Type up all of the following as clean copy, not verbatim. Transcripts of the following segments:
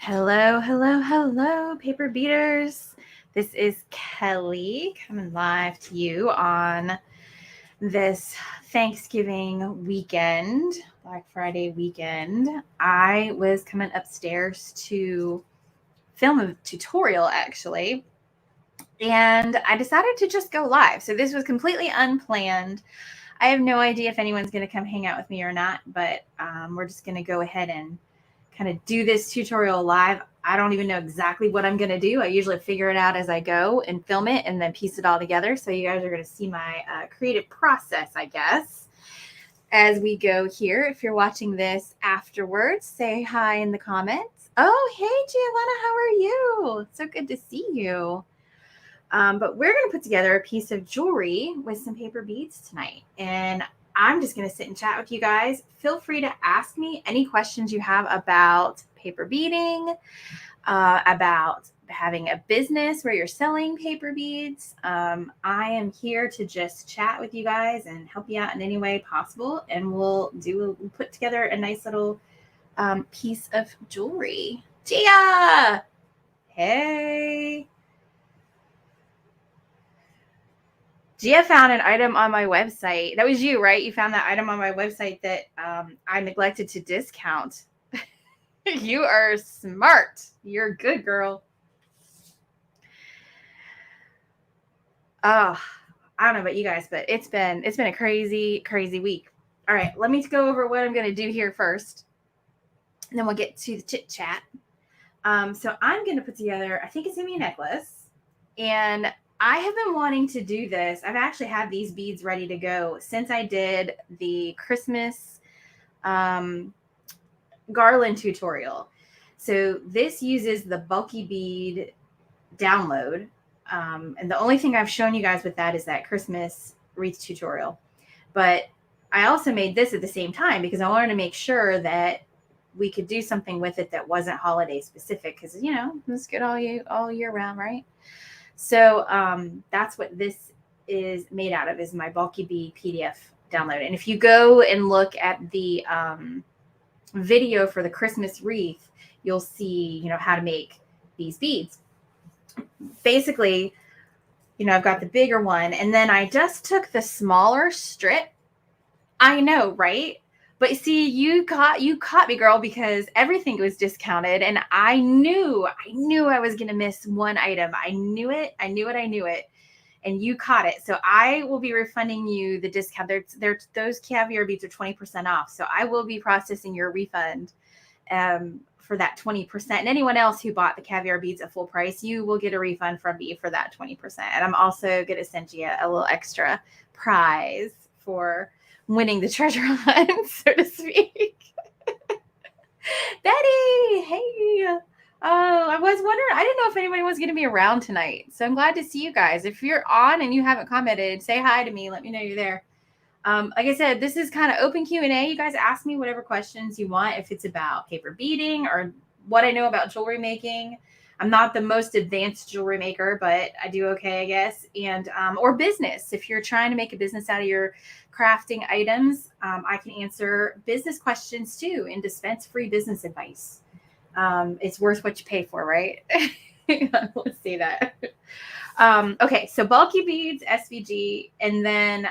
Hello, hello, hello, paper beaters. This is Kelly coming live to you on this Thanksgiving weekend, Black Friday weekend. I was coming upstairs to film a tutorial actually, and I decided to just go live. So this was completely unplanned. I have no idea if anyone's going to come hang out with me or not, but we're just going to go ahead and kind of do this tutorial live. I don't even know exactly what I'm going to do. I usually figure it out as I go and film it and then piece it all together. So you guys are going to see my creative process, I guess, as we go here. If you're watching this afterwards, say hi in the comments. Oh, hey, Giovanna, how are you? So good to see you. But we're going to put together a piece of jewelry with some paper beads tonight. And I'm just going to sit and chat with you guys. Feel free to ask me any questions you have about paper beading, about having a business where you're selling paper beads. I am here to just chat with you guys and help you out in any way possible. And we'll put together a nice little piece of jewelry. Gia! Hey! Gia found an item on my website. That was you, right? You found that item on my website that I neglected to discount. You are smart. You're a good girl. Oh, I don't know about you guys, but it's been a crazy, crazy week. All right, let me go over what I'm going to do here first, and then we'll get to the chit chat. So I'm going to put together, I think it's going to be a necklace, and I have been wanting to do this. I've actually had these beads ready to go since I did the Christmas garland tutorial. So this uses the bulky bead download. And the only thing I've shown you guys with that is that Christmas wreath tutorial. But I also made this at the same time because I wanted to make sure that we could do something with it that wasn't holiday specific because, you know, it's good all year round, right? So that's what this is made out of, is my bulky bead PDF download. And if you go and look at the video for the Christmas wreath, you'll see, you know, how to make these beads. Basically, you know, I've got the bigger one, and then I just took the smaller strip. I know, right? But see, you caught me, girl, because everything was discounted, and I knew I was gonna miss one item. I knew it, and you caught it. So I will be refunding you the discount. Those caviar beads are 20% off. So I will be processing your refund for that 20%. And anyone else who bought the caviar beads at full price, you will get a refund from me for that 20%. And I'm also going to send you a little extra prize for winning the treasure hunt, so to speak. Betty, hey. Oh, I was wondering. I didn't know if anybody was going to be around tonight. So I'm glad to see you guys. If you're on and you haven't commented, say hi to me. Let me know you're there. Like I said, this is kind of open Q&A. You guys ask me whatever questions you want. If it's about paper beading or what I know about jewelry making. I'm not the most advanced jewelry maker, but I do okay, I guess. And or business. If you're trying to make a business out of your crafting items, I can answer business questions too and dispense free business advice. It's worth what you pay for, right? Let's see that. Okay, so bulky beads, SVG, and then,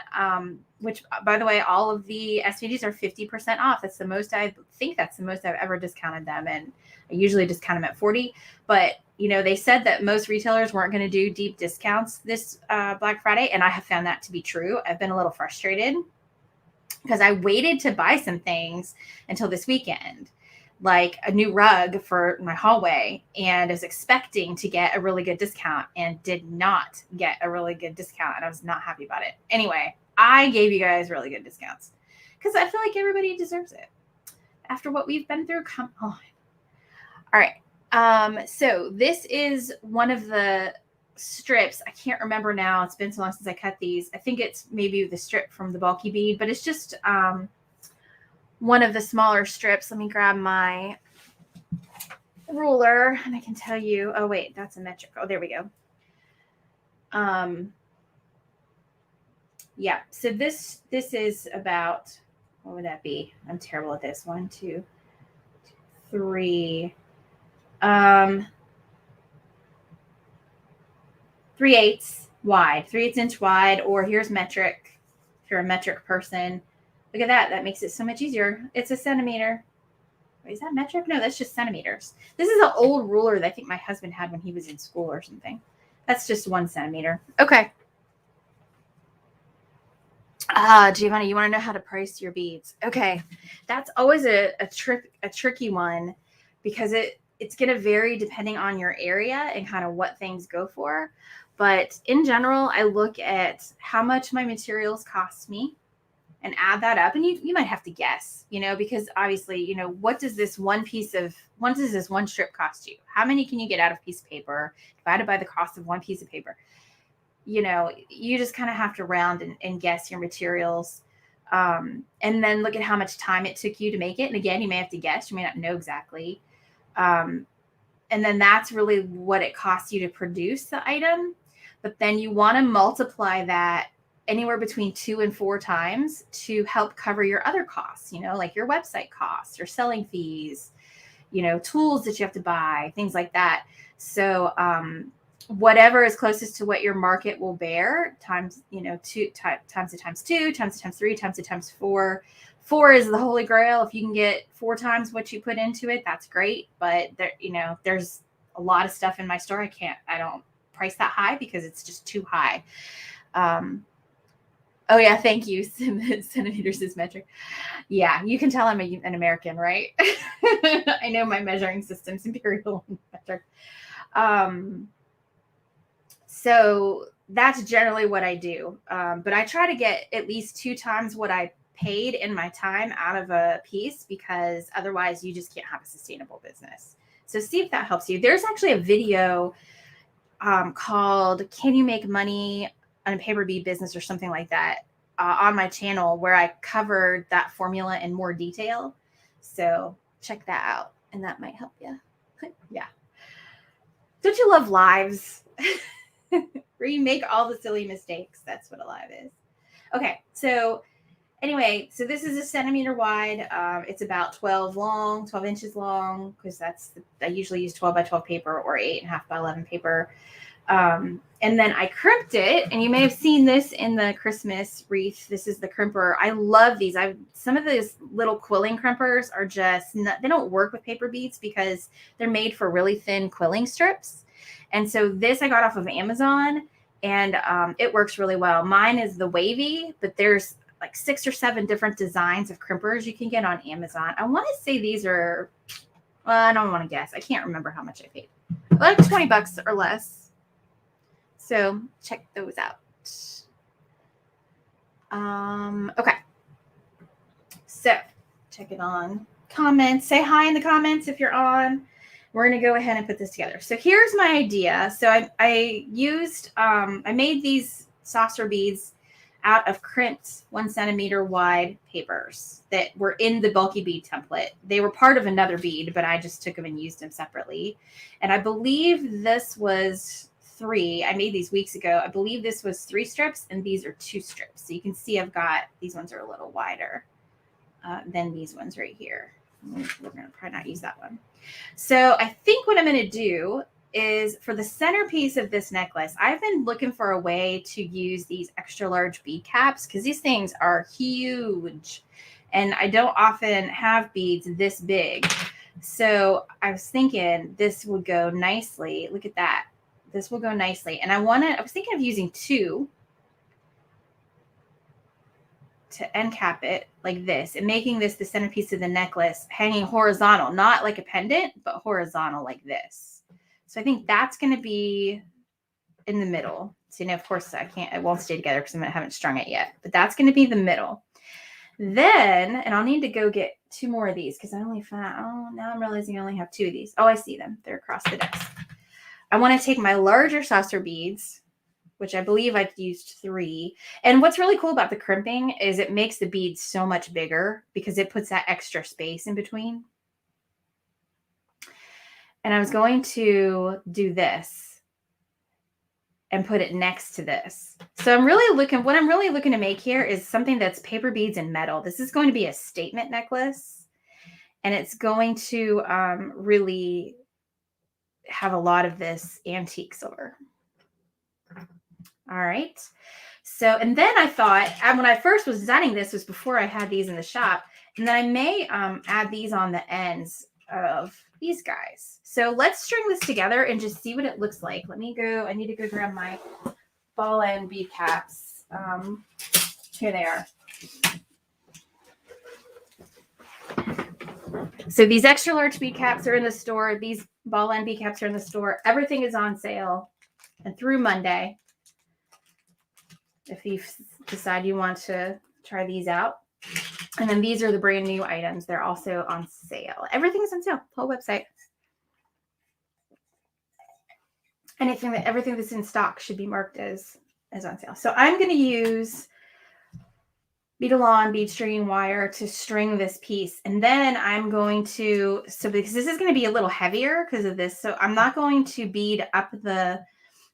which, by the way, all of the SVGs are 50% off. That's the most, I think that's the most I've ever discounted them, and I usually discount them at 40. But, you know, they said that most retailers weren't going to do deep discounts this Black Friday, and I have found that to be true. I've been a little frustrated because I waited to buy some things until this weekend, like a new rug for my hallway, and I was expecting to get a really good discount and did not get a really good discount, and I was not happy about it. Anyway, I gave you guys really good discounts because I feel like everybody deserves it after what we've been through. Come on. All right. So this is one of the strips. I can't remember now. It's been so long since I cut these. I think it's maybe the strip from the bulky bead, but it's just one of the smaller strips. Let me grab my ruler and I can tell you. Oh, wait, that's a metric. Oh, there we go. Yeah, so this is about, what would that be? I'm terrible at this. 1, 2, 3. 3/8 wide, 3/8 inch wide, or here's metric. If you're a metric person, look at that. That makes it so much easier. It's a centimeter. Wait, is that metric? No, that's just centimeters. This is an old ruler that I think my husband had when he was in school or something. That's just 1 centimeter. Okay. Giovanni, you want to know how to price your beads? Okay, that's always a tricky one because it's going to vary depending on your area and kind of what things go for. But in general, I look at how much my materials cost me and add that up. And you might have to guess, because obviously, what does this one strip cost you? How many can you get out of a piece of paper divided by the cost of one piece of paper? You just kind of have to round and guess your materials. And then look at how much time it took you to make it. And again, you may have to guess, you may not know exactly. And then that's really what it costs you to produce the item. But then you want to multiply that anywhere between 2 and 4 times to help cover your other costs, like your website costs, your selling fees, tools that you have to buy, things like that. So, whatever is closest to what your market will bear times, 2 times 2 times 3 times 4. 4 is the holy grail. If you can get 4 times what you put into it, that's great. But there's a lot of stuff in my store. I don't price that high because it's just too high. Oh yeah, thank you. Centimeters is metric. Yeah, you can tell I'm an American, right? I know my measuring system's imperial and metric. So that's generally what I do. But I try to get at least 2 times what I paid in my time out of a piece, because otherwise you just can't have a sustainable business. So see if that helps you. There's actually a video called "Can You Make Money on a Paper Bead Business" or something like that on my channel, where I covered that formula in more detail. So check that out, and that might help you. Yeah. Don't you love lives? Where you make all the silly mistakes. That's what a live is. Okay, so anyway, so this is a centimeter wide. It's about 12 inches long, because I usually use 12 by 12 paper or 8.5 by 11 paper. And then I crimped it, and you may have seen this in the Christmas wreath. This is the crimper. I love these. Some of these little quilling crimpers are they don't work with paper beads because they're made for really thin quilling strips. And so this I got off of Amazon, and it works really well. Mine is the wavy, but there's like 6 or 7 different designs of crimpers you can get on Amazon. I want to say these are, well, I don't want to guess. I can't remember how much I paid. Like $20 or less. So check those out. Okay. So check it on comments. Say hi in the comments if you're on. We're going to go ahead and put this together. So here's my idea. So I made these saucer beads out of crimped 1 centimeter wide papers that were in the bulky bead template. They were part of another bead, but I just took them and used them separately. And I believe this was 3. I made these weeks ago. I believe this was 3 strips, and these are 2 strips. So you can see these ones are a little wider than these ones right here. We're going to probably not use that one. So I think what I'm going to do is, for the centerpiece of this necklace, I've been looking for a way to use these extra large bead caps, because these things are huge and I don't often have beads this big. So I was thinking this would go nicely. Look at that. This will go nicely. And I was thinking of using 2 to end cap it like this, and making this the centerpiece of the necklace, hanging horizontal, not like a pendant, but horizontal like this. So I think that's going to be in the middle. So, of course it won't stay together because I haven't strung it yet, but that's going to be the middle. Then, and I'll need to go get 2 more of these, because I only found, now I'm realizing I only have 2 of these. Oh, I see them. They're across the desk. I want to take my larger saucer beads, which I believe I've used 3. And what's really cool about the crimping is it makes the beads so much bigger, because it puts that extra space in between. And I was going to do this and put it next to this. So what I'm really looking to make here is something that's paper beads and metal. This is going to be a statement necklace, and it's going to really have a lot of this antique silver. All right. So, and then I thought, when I first was designing this was before I had these in the shop, and then I may add these on the ends of these guys. So let's string this together and just see what it looks like. Let me go, I need to go grab my ball end bead caps. Here they are. So these extra large bead caps are in the store. These ball end bead caps are in the store. Everything is on sale and through Monday. If you decide you want to try these out. And then these are the brand new items. They're also on sale. Everything's on sale. Whole website. Everything that's in stock should be marked as on sale. So I'm going to use bead stringing wire to string this piece. And then I'm going to, because this is going to be a little heavier because of this, so I'm not going to bead up the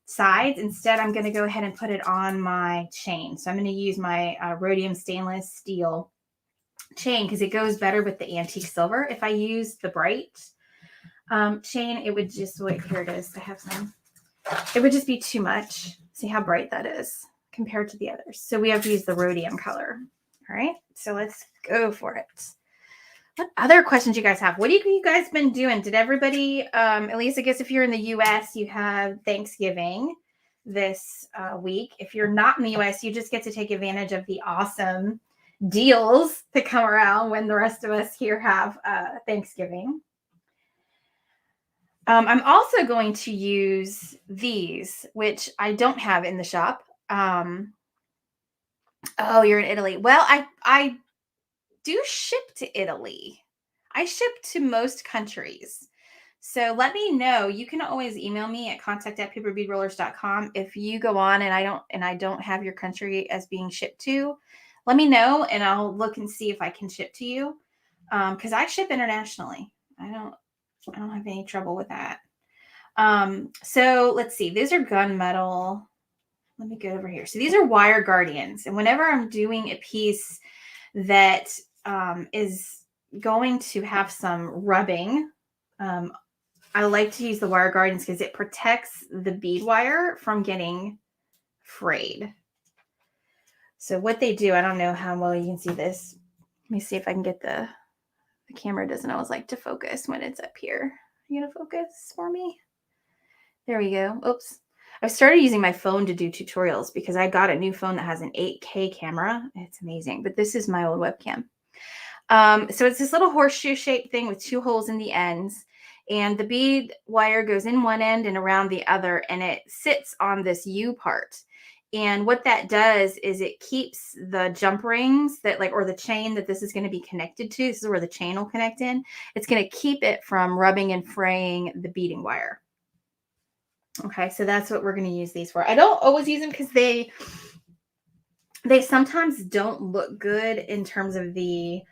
sides. Instead, I'm going to go ahead and put it on my chain. So I'm going to use my rhodium stainless steel chain because it goes better with the antique silver. If I use the bright chain, it would just, wait, here it is. I have some. It would just be too much. See how bright that is compared to the others. So we have to use the rhodium color. All right, so let's go for it. What other questions you guys have? What have you guys been doing? Did everybody, at least I guess if you're in the U.S., you have Thanksgiving this week. If you're not in the U.S., you just get to take advantage of the awesome deals that come around when the rest of us here have Thanksgiving. I'm also going to use these, which I don't have in the shop. Oh, you're in Italy. Well, I do ship to Italy. I ship to most countries. So let me know. You can always email me at contact@paperbeadrollers.com. If you go on and I don't have your country as being shipped to, let me know and I'll look and see if I can ship to you. Because I ship internationally. I don't have any trouble with that. So let's see. These are gunmetal. Let me go over here. So these are wire guardians. And whenever I'm doing a piece that is going to have some rubbing, I like to use the wire guardians because it protects the bead wire from getting frayed. So what they do, I don't know how well you can see this. Let me see if I can get the camera doesn't always like to focus when it's up here. Are you going to focus for me? There we go. Oops. I've started using my phone to do tutorials because I got a new phone that has an 8K camera. It's amazing, but this is my old webcam. So it's this little horseshoe shaped thing with two holes in the ends, and the bead wire goes in one end and around the other, and it sits on this U part. And what that does is it keeps the jump rings or the chain that this is going to be connected to. This is where the chain will connect in. It's going to keep it from rubbing and fraying the beading wire. Okay, so that's what we're going to use these for. I don't always use them because they sometimes don't look good in terms of the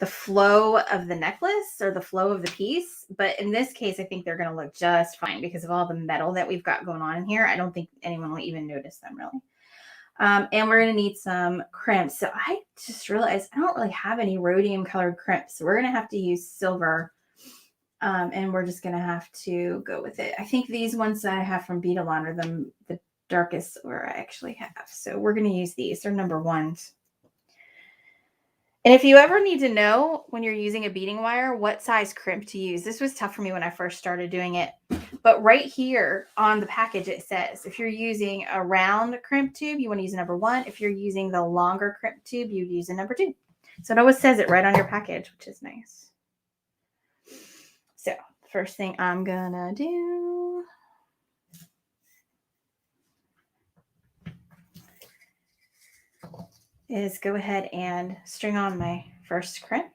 flow of the necklace or the flow of the piece. But in this case, I think they're going to look just fine because of all the metal that we've got going on in here. I don't think anyone will even notice them really. And we're going to need some crimps. So I just realized I don't really have any rhodium colored crimps. So we're going to have to use silver. And we're just going to have to go with it. I think these ones that I have from Bead are the darkest silver I actually have. So we're going to use these. They're number 1s. And if you ever need to know when you're using a beading wire, what size crimp to use. This was tough for me when I first started doing it. But right here on the package, it says if you're using a round crimp tube, you want to use a number 1. If you're using the longer crimp tube, you'd use a number 2. So it always says it right on your package, which is nice. So first thing I'm gonna do is go ahead and string on my first crimp.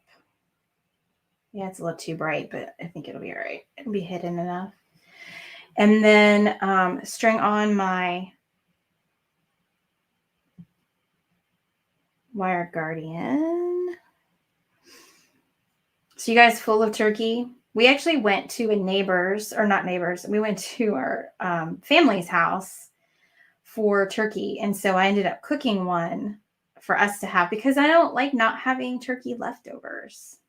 Yeah, it's a little too bright, but I think it'll be all right. It'll be hidden enough. And then string on my wire guardian. So you guys full of turkey? We actually went to we went to our family's house for turkey. And so I ended up cooking one for us to have because I don't like not having turkey leftovers.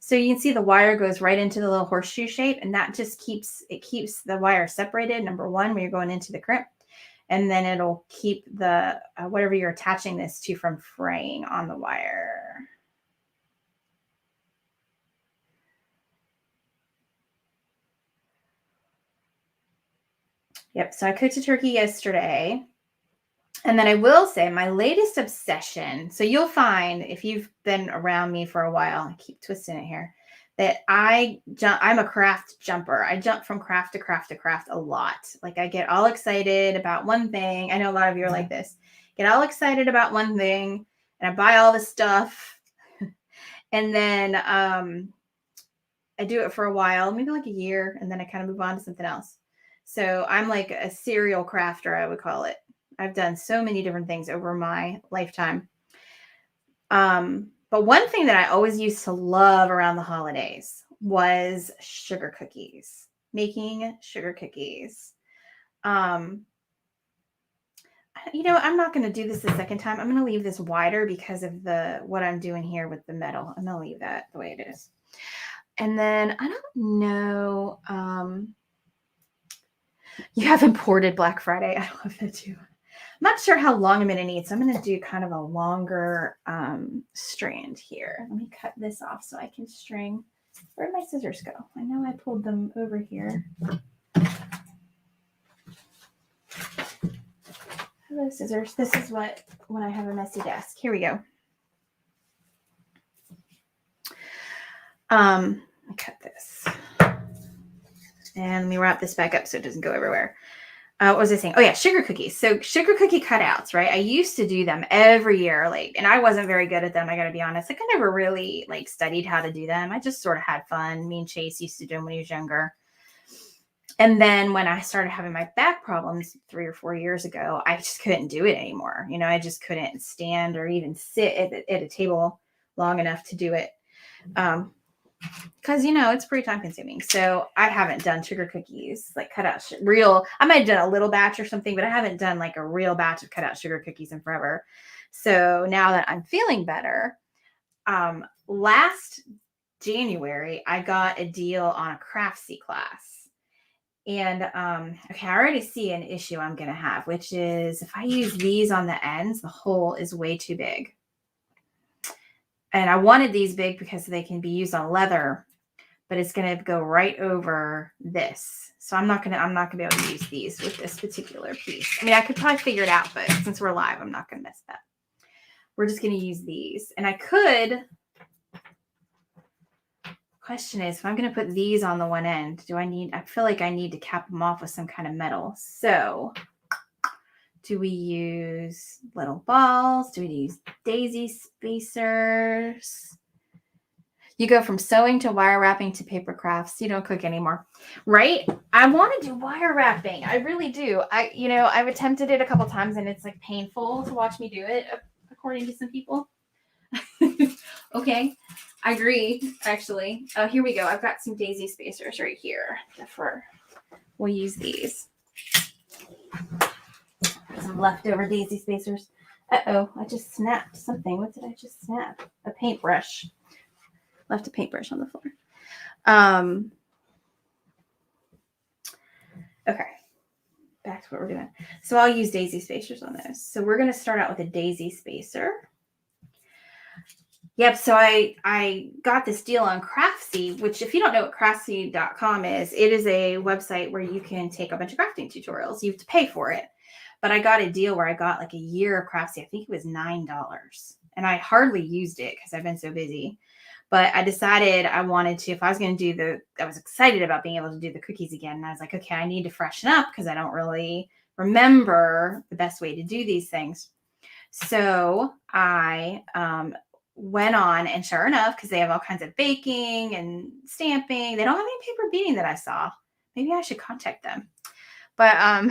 So you can see the wire goes right into the little horseshoe shape, and that just keeps the wire separated, number one, when you're going into the crimp. And then it'll keep the whatever you're attaching this to from fraying on the wire. Yep, so I cooked a turkey yesterday. And then I will say my latest obsession. So you'll find if you've been around me for a while, I keep twisting it here, that I'm a craft jumper. I jump from craft to craft to craft a lot. Like I get all excited about one thing. I know a lot of you are like this. Get all excited about one thing and I buy all the stuff. And then I do it for a while, maybe like a year, and then I kind of move on to something else. So I'm like a serial crafter, I would call it. I've done so many different things over my lifetime. But one thing that I always used to love around the holidays was sugar cookies, making sugar cookies. I'm not going to do this the second time. I'm going to leave this wider because of what I'm doing here with the metal. I'm going to leave that the way it is. And then I don't know. You have imported Black Friday. I love that too. I'm not sure how long I'm going to need, so I'm going to do kind of a longer strand here. Let me cut this off so I can string. Where'd my scissors go? I know I pulled them over here. Hello, scissors. This is when I have a messy desk. Here we go. Let me cut this. And let me wrap this back up so it doesn't go everywhere. What was I saying? Oh yeah, sugar cookies. So sugar cookie cutouts, right? I used to do them every year, and I wasn't very good at them. I got to be honest. Like I never really studied how to do them. I just sort of had fun. Me and Chase used to do them when he was younger. And then when I started having my back problems 3 or 4 years ago, I just couldn't do it anymore. I just couldn't stand or even sit at a table long enough to do it. Because it's pretty time consuming. So I haven't done sugar cookies, like cut out real. I might have done a little batch or something, but I haven't done like a real batch of cut out sugar cookies in forever. So now that I'm feeling better, last January I got a deal on a Craftsy class. And okay, I already see an issue I'm gonna have, which is if I use these on the ends, the hole is way too big. And I wanted these big because they can be used on leather, but it's going to go right over this. So I'm not going to be able to use these with this particular piece. I mean, I could probably figure it out, but since we're live, I'm not going to mess that. We're just going to use these. And question is, if I'm going to put these on the one end, I feel like I need to cap them off with some kind of metal. So do we use little balls? Do we use daisy spacers? You go from sewing to wire wrapping to paper crafts. You don't cook anymore, right? I want to do wire wrapping. I really do. I've attempted it a couple times and it's like painful to watch me do it, according to some people. Okay, I agree. Actually, here we go. I've got some daisy spacers right here. We'll use these. Some leftover daisy spacers. Uh-oh, I just snapped something. What did I just snap? A paintbrush. Left a paintbrush on the floor. Okay, back to what we're doing. So I'll use daisy spacers on this. So we're going to start out with a daisy spacer. Yep, so I got this deal on Craftsy, which if you don't know what craftsy.com is, it is a website where you can take a bunch of crafting tutorials. You have to pay for it. But I got a deal where I got like a year of Craftsy. I think it was $9. And I hardly used it because I've been so busy. But I decided I wanted to, if I was going to do I was excited about being able to do the cookies again. And I was like, okay, I need to freshen up because I don't really remember the best way to do these things. So I went on, and sure enough, because they have all kinds of baking and stamping, they don't have any paper beading that I saw. Maybe I should contact them. But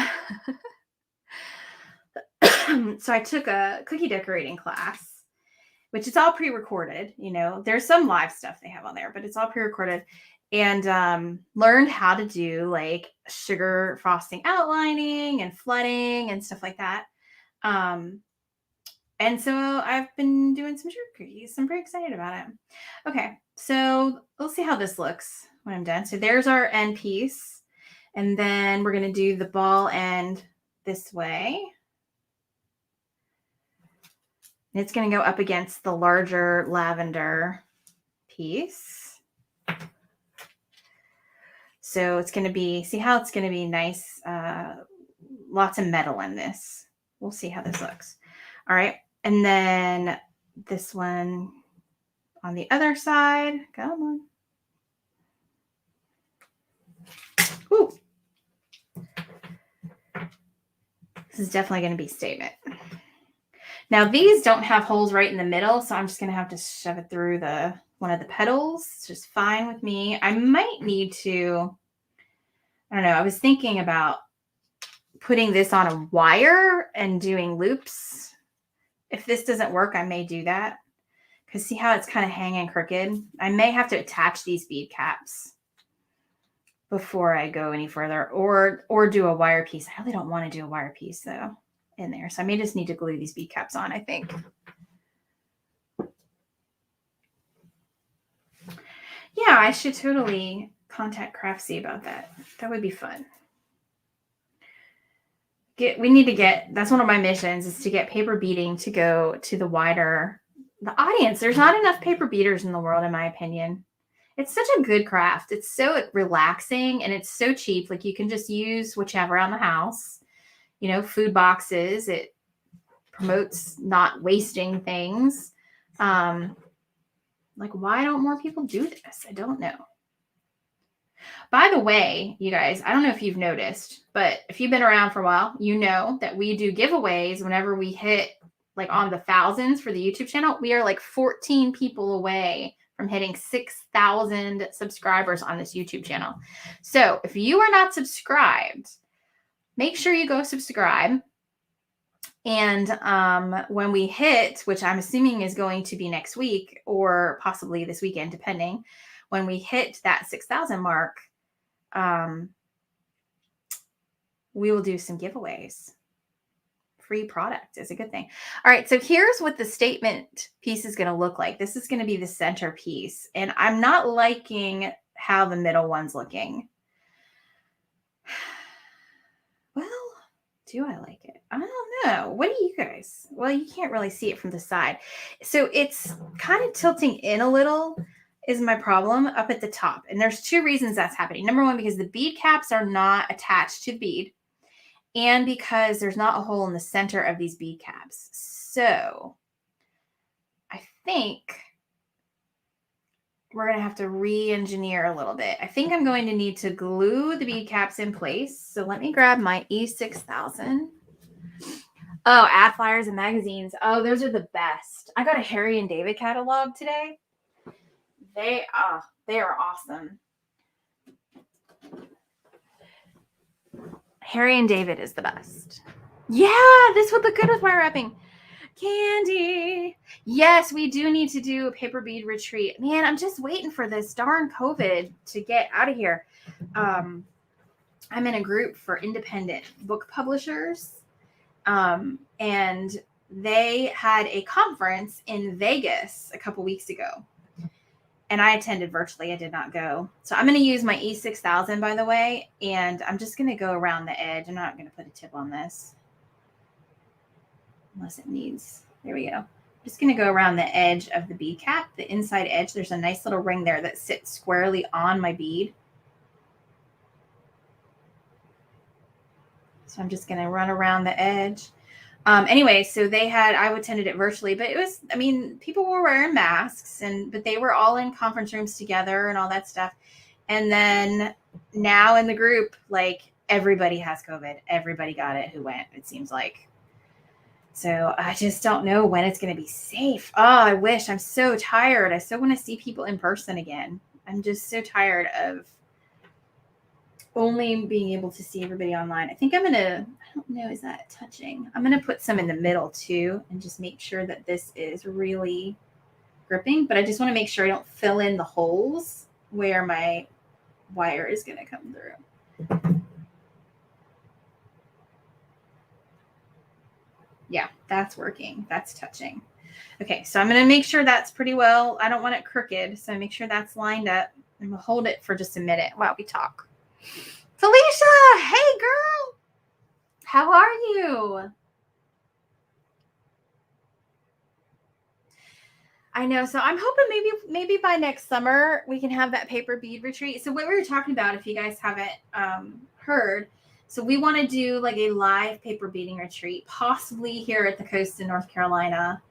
so I took a cookie decorating class, which is all pre-recorded. There's some live stuff they have on there, but it's all pre-recorded, and learned how to do like sugar frosting outlining and flooding and stuff like that. And so I've been doing some sugar cookies. I'm pretty excited about it. Okay, So we'll see how this looks when I'm done. So there's our end piece. And then we're going to do the ball end this way. And it's going to go up against the larger lavender piece. So it's going to be, see how it's going to be nice, lots of metal in this. We'll see how this looks. All right. And then this one on the other side. Come on. Ooh. This is definitely going to be statement. Now these don't have holes right in the middle, so I'm just going to have to shove it through one of the petals. It's just fine with me. I might need to, I don't know, I was thinking about putting this on a wire and doing loops. If this doesn't work, I may do that. Because see how it's kind of hanging crooked? I may have to attach these bead caps before I go any further, or do a wire piece. I really don't want to do a wire piece though in there. So I may just need to glue these bead caps on, I think. Yeah, I should totally contact Craftsy about that. That would be fun. We need to get, that's one of my missions, is to get paper beading to go to the audience. There's not enough paper beaders in the world, in my opinion. It's such a good craft. It's so relaxing and it's so cheap. Like you can just use whichever around the house, you know, food boxes. It promotes not wasting things. Like, why don't more people do this? I don't know. By the way, you guys, I don't know if you've noticed, but if you've been around for a while, you know that we do giveaways whenever we hit like on the thousands for the YouTube channel. We are like 14 people away from hitting 6,000 subscribers on this YouTube channel. So if you are not subscribed, make sure you go subscribe. And when we hit, which I'm assuming is going to be next week or possibly this weekend, depending, when we hit that 6,000 mark, we will do some giveaways. Free product is a good thing. All right, so here's what the statement piece is going to look like. This is going to be the center piece, and I'm not liking how the middle one's looking. Well, do I like it? I don't know. What do you guys? Well, you can't really see it from the side. So it's kind of tilting in a little is my problem up at the top. And there's two reasons that's happening. Number one, because the bead caps are not attached to the bead. And because there's not a hole in the center of these bead caps. So I think we're going to have to re-engineer a little bit. I think I'm going to need to glue the bead caps in place. So let me grab my E6000. Oh, ad flyers and magazines. Oh, those are the best. I got a Harry and David catalog today. They are awesome. Harry and David is the best. Yeah, this would look good with wire wrapping. Candy. Yes, we do need to do a paper bead retreat. Man, I'm just waiting for this darn COVID to get out of here. I'm in a group for independent book publishers. And they had a conference in Vegas a couple weeks ago. And I attended virtually. I did not go. So I'm going to use my E6000, by the way. And I'm just going to go around the edge. I'm not going to put a tip on this. Unless it needs. There we go. I'm just going to go around the edge of the bead cap. The inside edge. There's a nice little ring there that sits squarely on my bead. So I'm just going to run around the edge. Anyway, so I attended it virtually, but it was, I mean, people were wearing masks but they were all in conference rooms together and all that stuff. And then now in the group, like everybody has COVID. Everybody got it who went, it seems like. So I just don't know when it's going to be safe. Oh, I wish. I'm so tired. I so want to see people in person again. I'm just so tired of only being able to see everybody online. I think I'm going to, I don't know, is that touching? I'm going to put some in the middle too and just make sure that this is really gripping, but I just want to make sure I don't fill in the holes where my wire is going to come through. Yeah, that's working. That's touching. Okay, so I'm going to make sure that's pretty well. I don't want it crooked, so make sure that's lined up. And we'll hold it for just a minute while we talk. Felicia, hey girl. How are you? I know. So I'm hoping maybe by next summer we can have that paper bead retreat. So what we were talking about, if you guys haven't heard, so we want to do like a live paper beading retreat, possibly here at the coast in North Carolina,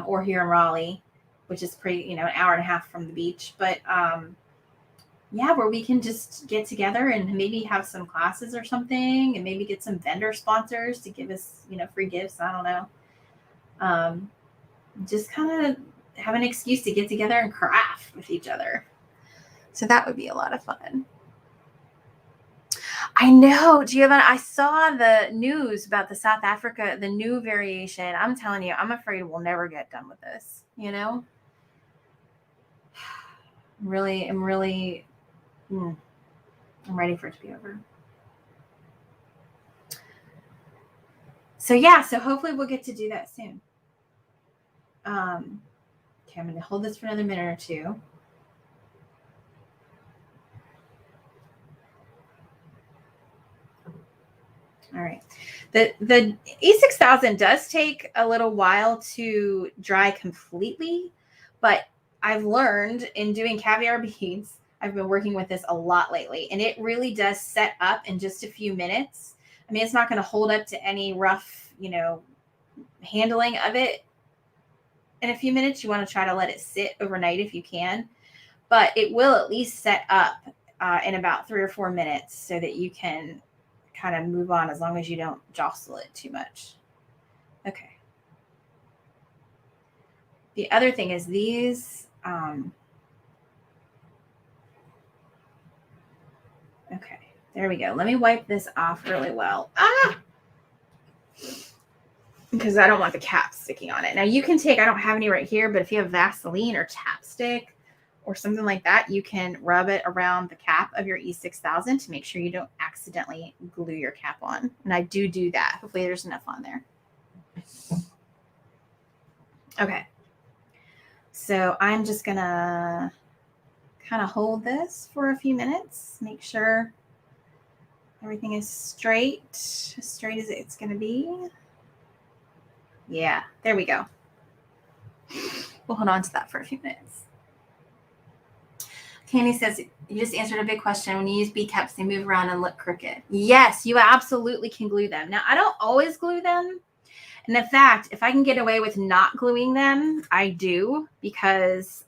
or here in Raleigh, which is pretty, an hour and a half from the beach. But yeah, where we can just get together and maybe have some classes or something, and maybe get some vendor sponsors to give us, free gifts. I don't know. Just kind of have an excuse to get together and craft with each other. So that would be a lot of fun. I know, Giovanna, I saw the news about the South Africa, the new variation. I'm telling you, I'm afraid we'll never get done with this, I'm ready for it to be over. So yeah, so hopefully we'll get to do that soon. Okay, I'm going to hold this for another minute or two. All right. The E6000 does take a little while to dry completely, but I've learned in doing caviar beads, I've been working with this a lot lately, and it really does set up in just a few minutes. I mean, it's not going to hold up to any rough, handling of it in a few minutes. You want to try to let it sit overnight if you can, but it will at least set up in about 3 or 4 minutes so that you can kind of move on, as long as you don't jostle it too much. Okay. The other thing is these, okay, there we go. Let me wipe this off really well. Because I don't want the cap sticking on it. Now you can take, I don't have any right here, but if you have Vaseline or chapstick or something like that, you can rub it around the cap of your E6000 to make sure you don't accidentally glue your cap on. And I do that. Hopefully there's enough on there. Okay. So I'm just going to kind of hold this for a few minutes, make sure everything is straight as it's going to be. Yeah, there we go. We'll hold on to that for a few minutes. Candy says, you just answered a big question. When you use bead caps, they move around and look crooked. Yes, you absolutely can glue them. Now, I don't always glue them. And in fact, if I can get away with not gluing them, I do, because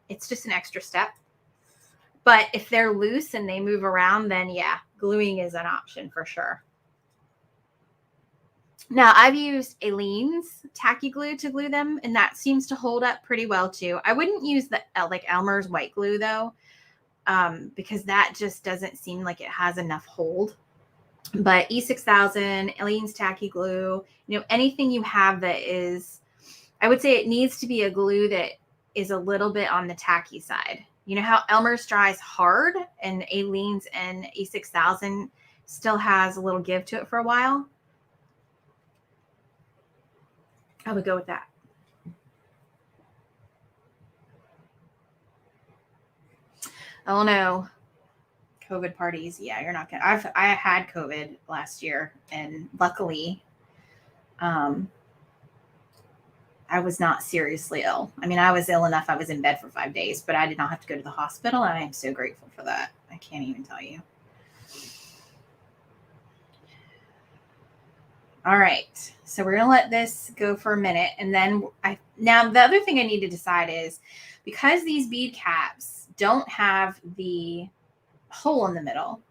it's just an extra step. But if they're loose and they move around, then yeah, gluing is an option for sure. Now, I've used Aleene's tacky glue to glue them, and that seems to hold up pretty well too. I wouldn't use the like Elmer's white glue though, because that just doesn't seem like it has enough hold. But E6000, Aleene's tacky glue, anything you have that is, I would say it needs to be a glue that is a little bit on the tacky side. You know how Elmer's dries hard and Aleene's and E6000 still has a little give to it for a while? I would go with that. Oh no. COVID parties. Yeah, you're not gonna. I had COVID last year, and luckily, I was not seriously ill. I mean, I was ill enough. I was in bed for 5 days, but I did not have to go to the hospital, and I am so grateful for that. I can't even tell you. All right, so we're gonna let this go for a minute, and then now the other thing I need to decide is, because these bead caps don't have the hole in the middle,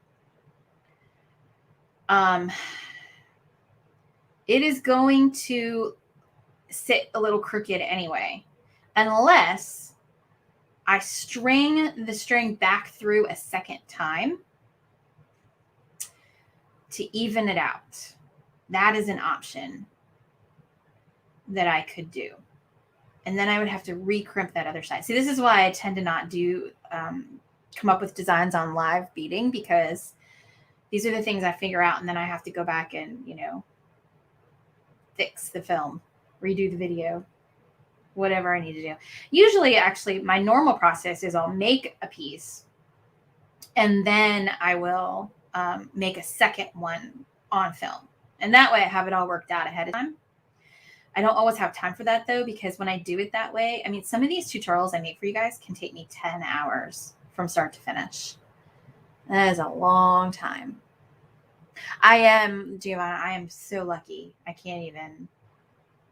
it is going to sit a little crooked anyway, unless I string the string back through a second time to even it out. That is an option that I could do. And then I would have to recrimp that other side. See, this is why I tend to not do come up with designs on live beading, because these are the things I figure out, and then I have to go back and, fix the film, redo the video. whatever I need to do. Usually, actually, my normal process is I'll make a piece and then I will make a second one on film. And that way I have it all worked out ahead of time. I don't always have time for that though, because when I do it that way, I mean, some of these tutorials I make for you guys can take me 10 hours from start to finish. That is a long time. Giovanna, I am so lucky. I can't even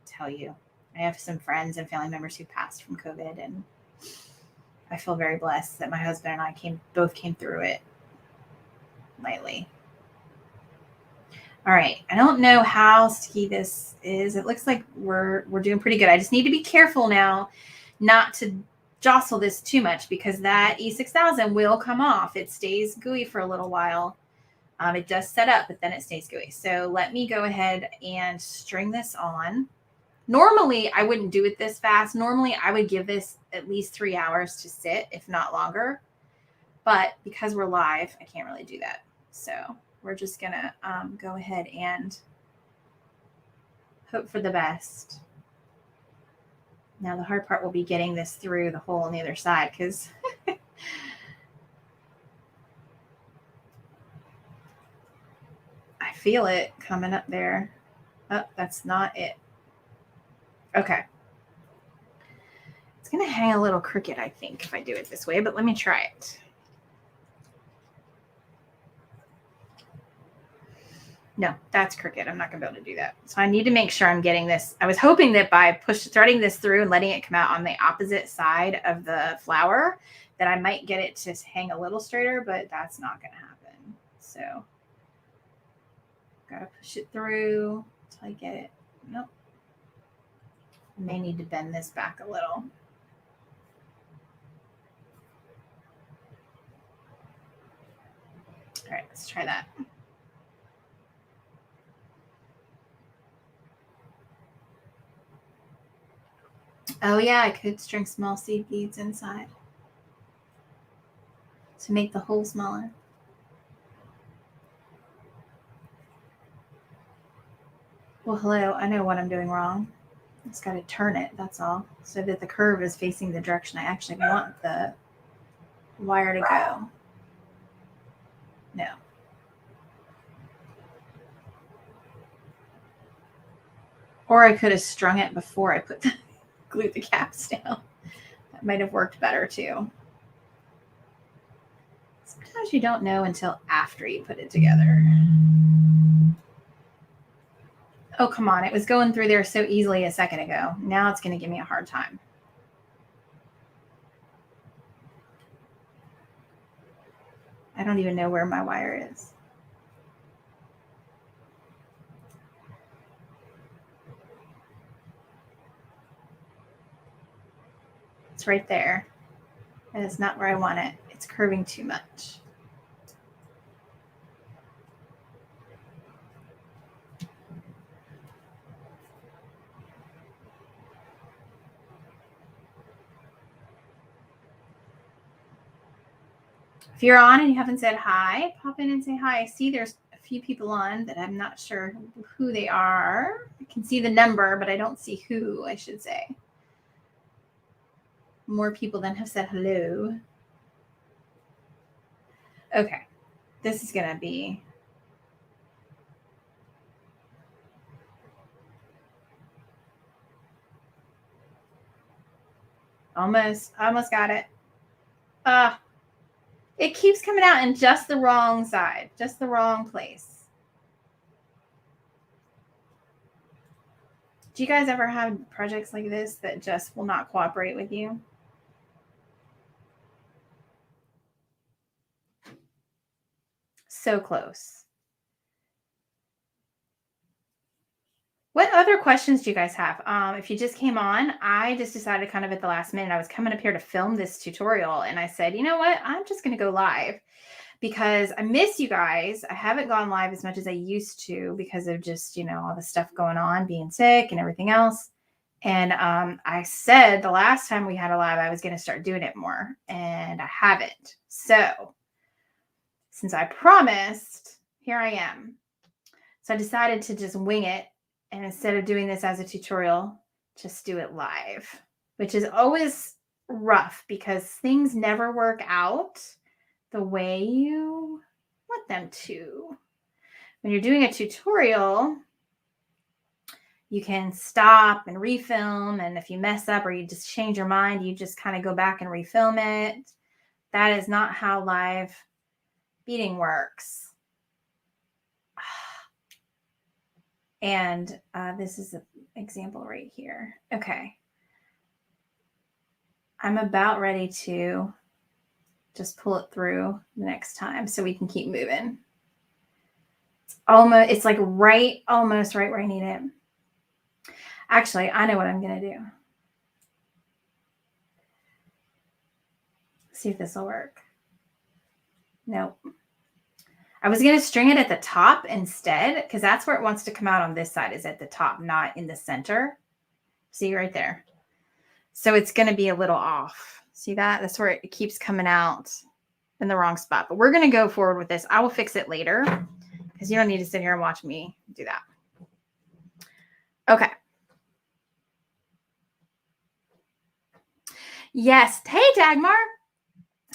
tell you. I have some friends and family members who passed from COVID, and I feel very blessed that my husband and I both came through it lightly. All right. I don't know how sticky this is. It looks like we're doing pretty good. I just need to be careful now not to jostle this too much, because that E6000 will come off. It stays gooey for a little while. It does set up, but then it stays gooey. So let me go ahead and string this on. Normally, I wouldn't do it this fast. Normally, I would give this at least 3 hours to sit, if not longer. But because we're live, I can't really do that. So we're just going to go ahead and hope for the best. Now, the hard part will be getting this through the hole on the other side, because I feel it coming up there. Oh, that's not it. Okay. It's going to hang a little crooked, I think, if I do it this way, but let me try it. No, that's crooked. I'm not going to be able to do that. So I need to make sure I'm getting this. I was hoping that by starting this through and letting it come out on the opposite side of the flower, that I might get it to hang a little straighter, but that's not going to happen. So got to push it through until I get it. Nope. I may need to bend this back a little. All right, let's try that. Oh yeah, I could string small seed beads inside to make the hole smaller. Well, hello, I know what I'm doing wrong. I just got to turn it, that's all, so that the curve is facing the direction I actually want the wire to go. No. Or I could have strung it before I glued the caps down. That might have worked better too. Sometimes you don't know until after you put it together. Oh, come on. It was going through there so easily a second ago. Now it's going to give me a hard time. I don't even know where my wire is. It's right there. That is not where I want it. It's curving too much. If you're on and you haven't said hi, pop in and say hi. I see there's a few people on that I'm not sure who they are. I can see the number, but I don't see who, I should say. More people than have said hello. Okay, this is going to be almost got it. It keeps coming out in just the wrong side, just the wrong place. Do you guys ever have projects like this that just will not cooperate with you? So close. What other questions do you guys have? If you just came on, I just decided kind of at the last minute, I was coming up here to film this tutorial, and I said, you know what? I'm just going to go live because I miss you guys. I haven't gone live as much as I used to because of just, all the stuff going on, being sick and everything else. And I said the last time we had a live, I was going to start doing it more, and I haven't. So since I promised, here I am. So I decided to just wing it. And instead of doing this as a tutorial, just do it live. which is always rough because things never work out the way you want them to. When you're doing a tutorial, you can stop and refilm, and if you mess up or you just change your mind, you just kind of go back and refilm it. That is not how live beading works. And this is an example right here. Okay. I'm about ready to just pull it through the next time so we can keep moving. It's like almost right where I need it. Actually, I know what I'm going to do. See if this will work. Nope. I was going to string it at the top instead because that's where it wants to come out on this side, is at the top, not in the center. See right there. So it's going to be a little off. See that? That's where it keeps coming out in the wrong spot. But we're going to go forward with this. I will fix it later because you don't need to sit here and watch me do that. Okay. Yes. Hey, Dagmar.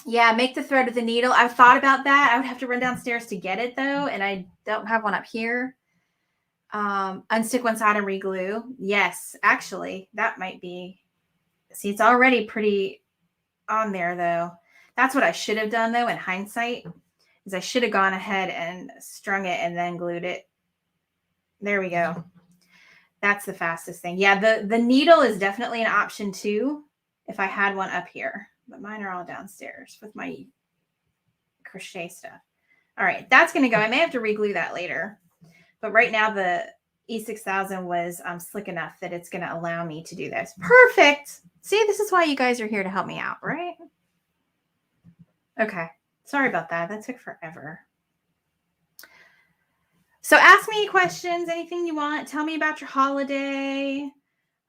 Yeah, make the thread with the needle. I've thought about that. I would have to run downstairs to get it, though, and I don't have one up here. Unstick one side and reglue. Yes, actually, that might be. See, it's already pretty on there, though. That's what I should have done, though, in hindsight, is I should have gone ahead and strung it and then glued it. There we go. That's the fastest thing. Yeah, the needle is definitely an option, too, if I had one up here. But mine are all downstairs with my crochet stuff. All right, that's going to go. I may have to reglue that later. But right now, the E6000 was slick enough that it's going to allow me to do this. Perfect. See, this is why you guys are here to help me out, right? Okay. Sorry about that. That took forever. So ask me questions, anything you want. Tell me about your holiday.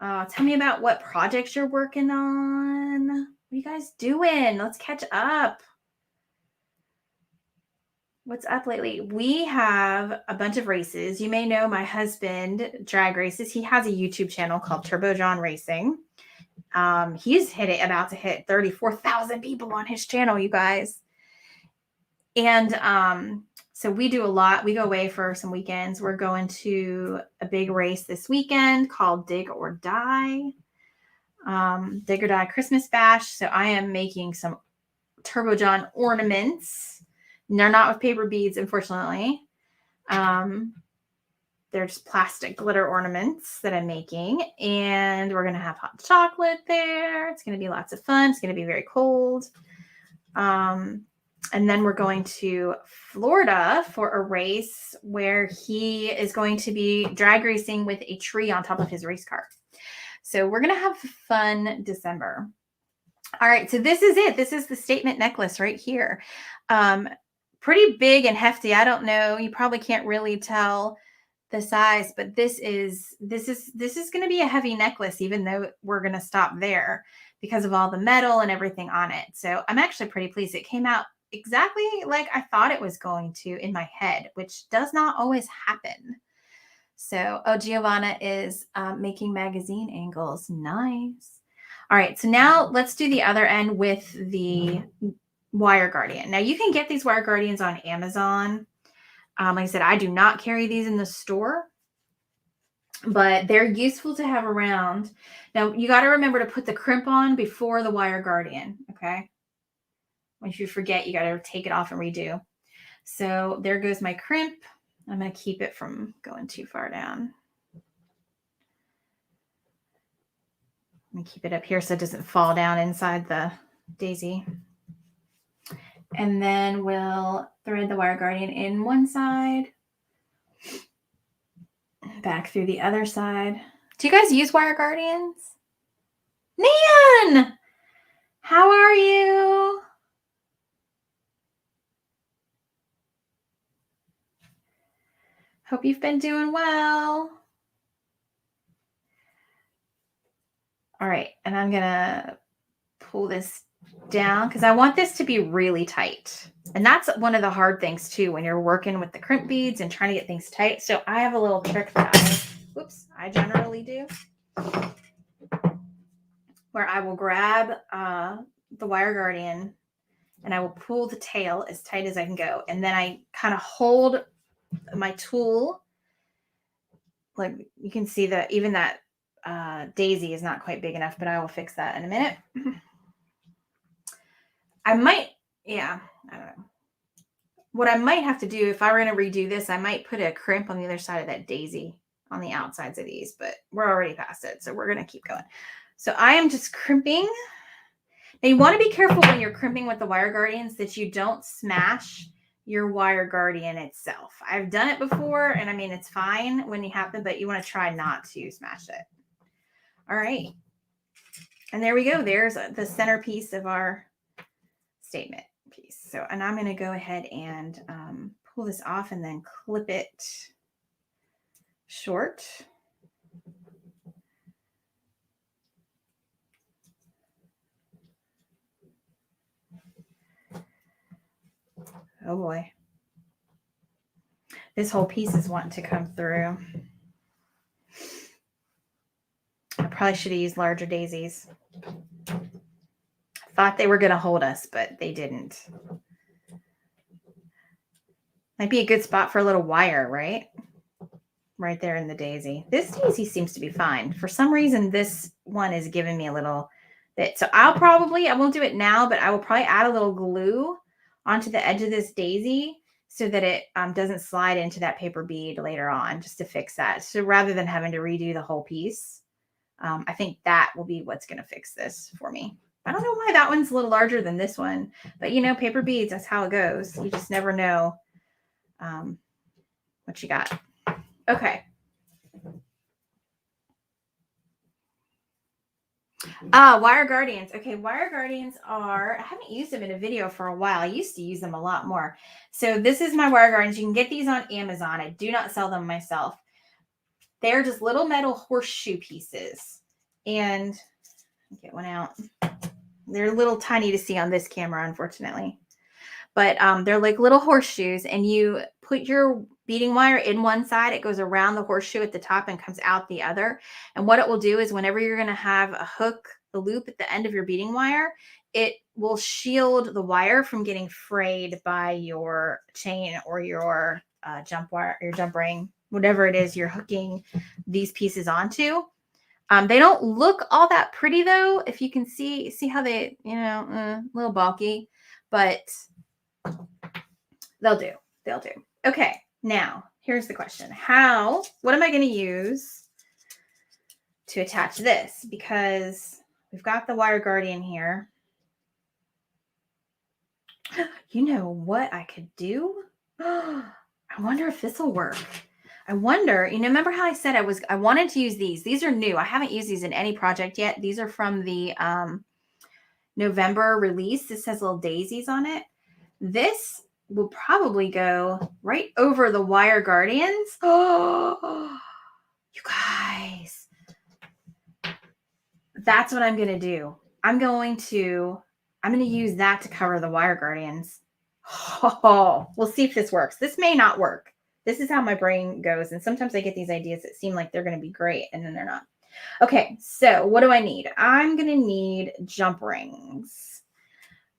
Tell me about what projects you're working on. What are you guys doing? Let's catch up. What's up lately? We have a bunch of races. You may know my husband drag races. He has a YouTube channel called Turbo John Racing. He's about to hit 34,000 people on his channel, you guys. And so we do a lot. We go away for some weekends. We're going to a big race this weekend called Dig or Die. Dig or Die Christmas Bash. So I am making some Turbo John ornaments. They're not with paper beads, unfortunately. They're just plastic glitter ornaments that I'm making. And we're going to have hot chocolate there. It's going to be lots of fun. It's going to be very cold. And then we're going to Florida for a race where he is going to be drag racing with a tree on top of his race car. So we're going to have a fun December. All right. So this is it. This is the statement necklace right here. Pretty big and hefty. I don't know. You probably can't really tell the size, but this is going to be a heavy necklace, even though we're going to stop there because of all the metal and everything on it. So I'm actually pretty pleased. It came out exactly like I thought it was going to in my head, which does not always happen. So, Giovanna is making magazine angles. Nice. All right. So now let's do the other end with the wire guardian. Now you can get these wire guardians on Amazon. Like I said, I do not carry these in the store, but they're useful to have around. Now you got to remember to put the crimp on before the wire guardian. Okay. Once you forget, you got to take it off and redo. So there goes my crimp. I'm going to keep it from going too far down. Let me keep it up here so it doesn't fall down inside the daisy. And then we'll thread the wire guardian in one side, back through the other side. Do you guys use wire guardians? Nan! How are you? Hope you've been doing well. All right, and I'm gonna pull this down because I want this to be really tight. And that's one of the hard things too when you're working with the crimp beads and trying to get things tight. So I have a little trick that I generally do, where I will grab the wire guardian and I will pull the tail as tight as I can go. And then I kind of hold my tool. Like you can see that even that daisy is not quite big enough, but I will fix that in a minute. I might, yeah, I don't know. What I might have to do if I were going to redo this, I might put a crimp on the other side of that daisy on the outsides of these, but we're already past it. So we're going to keep going. So I am just crimping. Now you want to be careful when you're crimping with the wire guardians that you don't smash your wire guardian itself. I've done it before, and I mean, it's fine when you happen, but you want to try not to smash it. All right. And there we go. There's the centerpiece of our statement piece. So, and I'm going to go ahead and pull this off and then clip it short. Oh boy. This whole piece is wanting to come through. I probably should have used larger daisies. Thought they were going to hold us, but they didn't. Might be a good spot for a little wire, right? Right there in the daisy. This daisy seems to be fine. For some reason, this one is giving me a little bit. So I won't do it now, but I will probably add a little glue onto the edge of this daisy so that it doesn't slide into that paper bead later on, just to fix that. So rather than having to redo the whole piece, I think that will be what's going to fix this for me. I don't know why that one's a little larger than this one, but you know, paper beads, that's how it goes. You just never know what you got. Okay. Wire guardians. Okay, wire guardians I haven't used them in a video for a while. I used to use them a lot more. So this is my wire guardians. You can get these on Amazon. I do not sell them myself. They're just little metal horseshoe pieces. And get one out. They're a little tiny to see on this camera, unfortunately. But they're like little horseshoes, and you put your beading wire in one side, it goes around the horseshoe at the top and comes out the other. And what it will do is whenever you're going to have a hook, the loop at the end of your beading wire, it will shield the wire from getting frayed by your chain or your jump wire, your jump ring, whatever it is you're hooking these pieces onto. They don't look all that pretty though. If you can see how they, a little bulky, but they'll do. They'll do. Okay. Now here's the question. What am I going to use to attach this? Because we've got the wire guardian here. You know what I could do? I wonder if this will work. I wonder, remember how I said I wanted to use these. These are new. I haven't used these in any project yet. These are from the November release. This has little daisies on it. This will probably go right over the wire guardians. Oh, you guys. That's what I'm going to do. I'm going to use that to cover the wire guardians. Oh, we'll see if this works. This may not work. This is how my brain goes. And sometimes I get these ideas that seem like they're going to be great and then they're not. Okay, so what do I need? I'm going to need jump rings.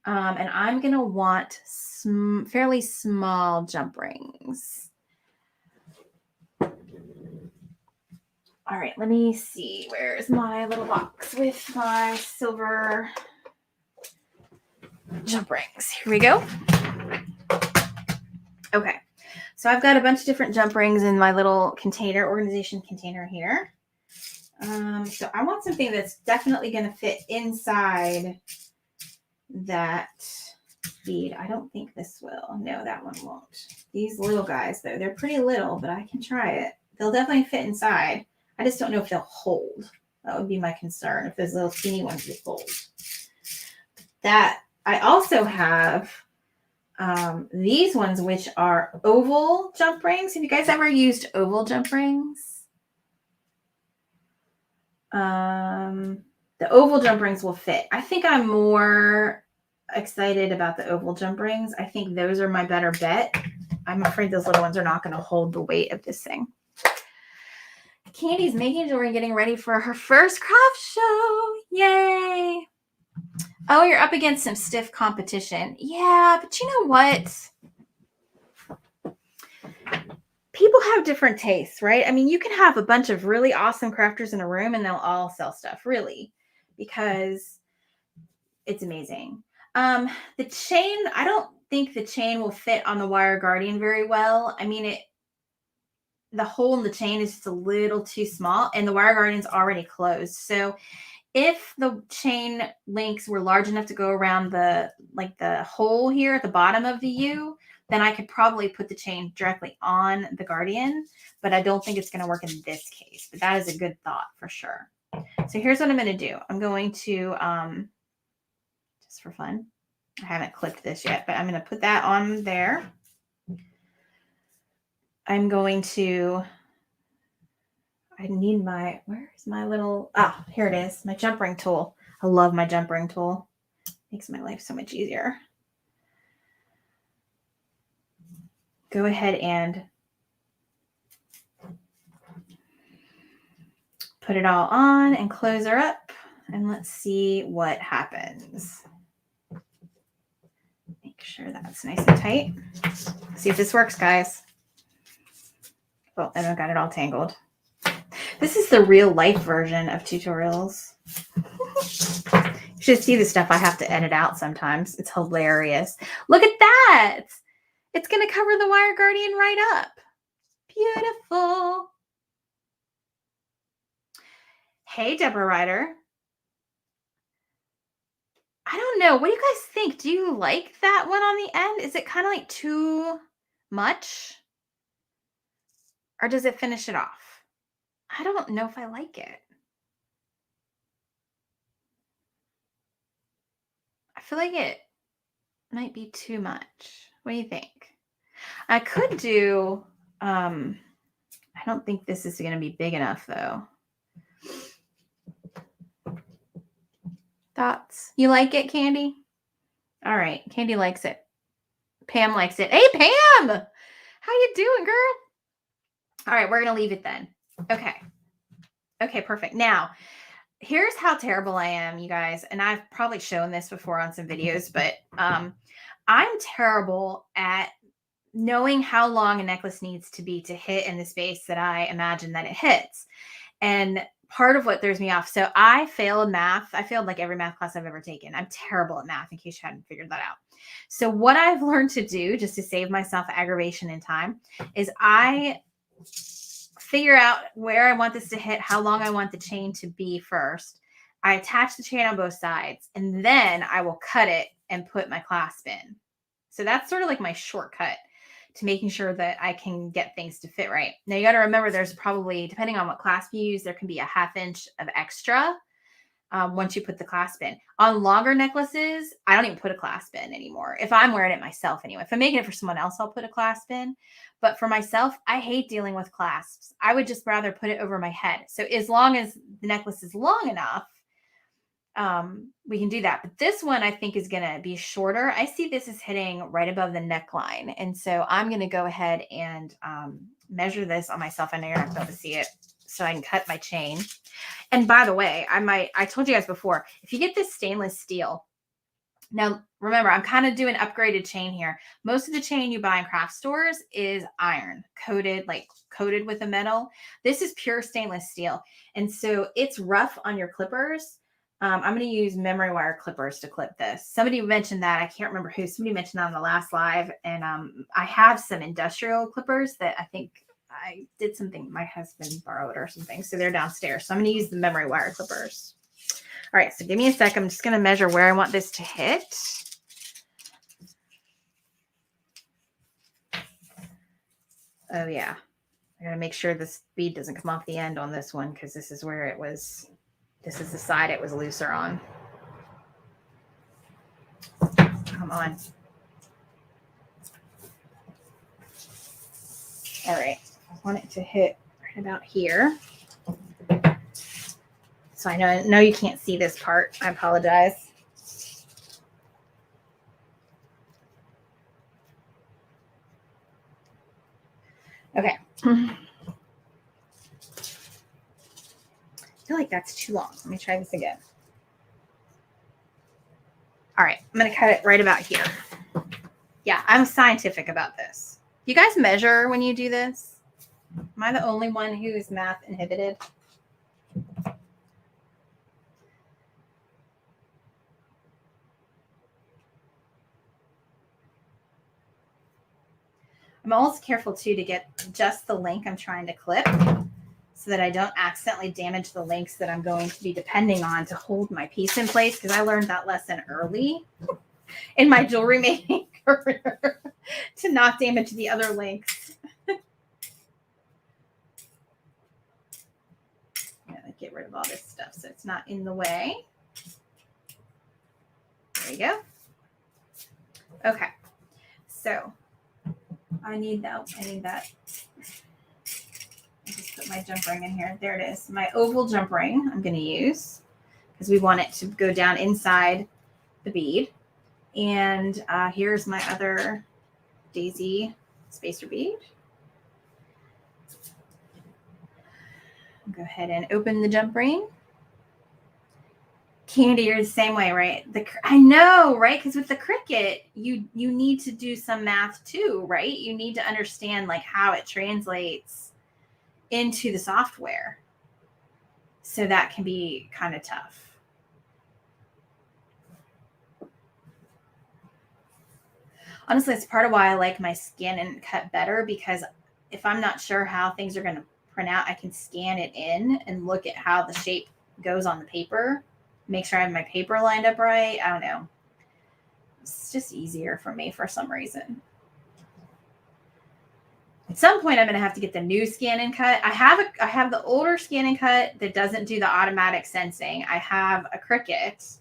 And I'm going to want fairly small jump rings. All right, let me see. Where's my little box with my silver jump rings? Here we go. Okay, so I've got a bunch of different jump rings in my little organization container here. So I want something that's definitely going to fit inside that bead. I don't think this will. No, that one won't. These little guys, though, they're pretty little, but I can try it. They'll definitely fit inside. I just don't know if they'll hold. That would be my concern, if those little skinny ones will hold. That I also have these ones, which are oval jump rings. Have you guys ever used oval jump rings? The oval jump rings will fit. I think I'm more excited about the oval jump rings. I think those are my better bet. I'm afraid those little ones are not going to hold the weight of this thing. Candy's making jewelry and getting ready for her first craft show. Yay. Oh, you're up against some stiff competition. Yeah, but you know what? People have different tastes, right? I mean, you can have a bunch of really awesome crafters in a room and they'll all sell stuff, really, because it's amazing. The chain, I don't think the chain will fit on the wire guardian very well. I mean, the hole in the chain is just a little too small and the wire guardian's already closed. So if the chain links were large enough to go around the hole here at the bottom of the U, then I could probably put the chain directly on the guardian, but I don't think it's going to work in this case. But that is a good thought for sure. So here's what I'm going to do. I'm going to, just for fun, I haven't clipped this yet, but I'm going to put that on there. I'm going to, I need my, where's my little, here it is, my jump ring tool. I love my jump ring tool. Makes my life so much easier. Go ahead and put it all on and close her up. And let's see what happens. Make sure that's nice and tight. See if this works, guys. Oh, and I got it all tangled. This is the real life version of tutorials. You should see the stuff I have to edit out sometimes. It's hilarious. Look at that. It's going to cover the wire guardian right up. Beautiful. Hey, Deborah Ryder. I don't know. What do you guys think? Do you like that one on the end? Is it kind of like too much? Or does it finish it off? I don't know if I like it. I feel like it might be too much. What do you think? I could do, I don't think this is going to be big enough though. Thoughts? You like it, Candy? All right. Candy likes it. Pam likes it. Hey, Pam! How you doing, girl? All right. We're going to leave it then. Okay. Okay, perfect. Now, here's how terrible I am, you guys. And I've probably shown this before on some videos, but I'm terrible at knowing how long a necklace needs to be to hit in the space that I imagine that it hits. And part of what throws me off. So I failed math. I failed like every math class I've ever taken. I'm terrible at math, in case you hadn't figured that out. So what I've learned to do, just to save myself aggravation and time, is I figure out where I want this to hit, how long I want the chain to be first. I attach the chain on both sides, and then I will cut it and put my clasp in. So that's sort of like my shortcut to making sure that I can get things to fit right. Now you got to remember there's probably, depending on what clasp you use, there can be a 1/2 inch of extra once you put the clasp in. On longer necklaces, I don't even put a clasp in anymore. If I'm wearing it myself anyway. If I'm making it for someone else, I'll put a clasp in. But for myself, I hate dealing with clasps. I would just rather put it over my head. So as long as the necklace is long enough, we can do that. But this one I think is going to be shorter. I see this is hitting right above the neckline. And so I'm going to go ahead and measure this on myself. I know you're not going to see it, so I can cut my chain. And by the way, I told you guys before, if you get this stainless steel, now remember, I'm kind of doing upgraded chain here. Most of the chain you buy in craft stores is iron coated with a metal. This is pure stainless steel. And so it's rough on your clippers. I'm going to use memory wire clippers to clip this. Somebody mentioned that. I can't remember who. Somebody mentioned that on the last live. And I have some industrial clippers that I think I did something. My husband borrowed or something. So they're downstairs. So I'm going to use the memory wire clippers. All right. So give me a sec. I'm just going to measure where I want this to hit. Oh, yeah. I got to make sure this bead doesn't come off the end on this one, because this is where it was. This is the side it was looser on. Come on. All right. I want it to hit right about here. So I know you can't see this part. I apologize. Okay. feel like that's too long. Let me try this again. All right, I'm going to cut it right about here. Yeah, I'm scientific about this. Do you guys measure when you do this? Am I the only one who's math inhibited? I'm always careful too to get just the link I'm trying to clip so that I don't accidentally damage the links that I'm going to be depending on to hold my piece in place, because I learned that lesson early in my jewelry making career to not damage the other links. Get rid of all this stuff so it's not in the way. There you go. Okay, so I need that. I just put my jump ring in here. There it is. My oval jump ring I'm going to use because we want it to go down inside the bead. And here's my other daisy spacer bead. Go ahead and open the jump ring. Candy, you're the same way, right? I know, right? Because with the Cricut, you need to do some math too, right? You need to understand like how it translates into the software. So that can be kind of tough. Honestly, it's part of why I like my scan and cut better, because if I'm not sure how things are going to print out, I can scan it in and look at how the shape goes on the paper. Make sure I have my paper lined up right. I don't know. It's just easier for me for some reason. At some point, I'm going to have to get the new scan and cut. I have the older scan and cut that doesn't do the automatic sensing. I have a Cricut,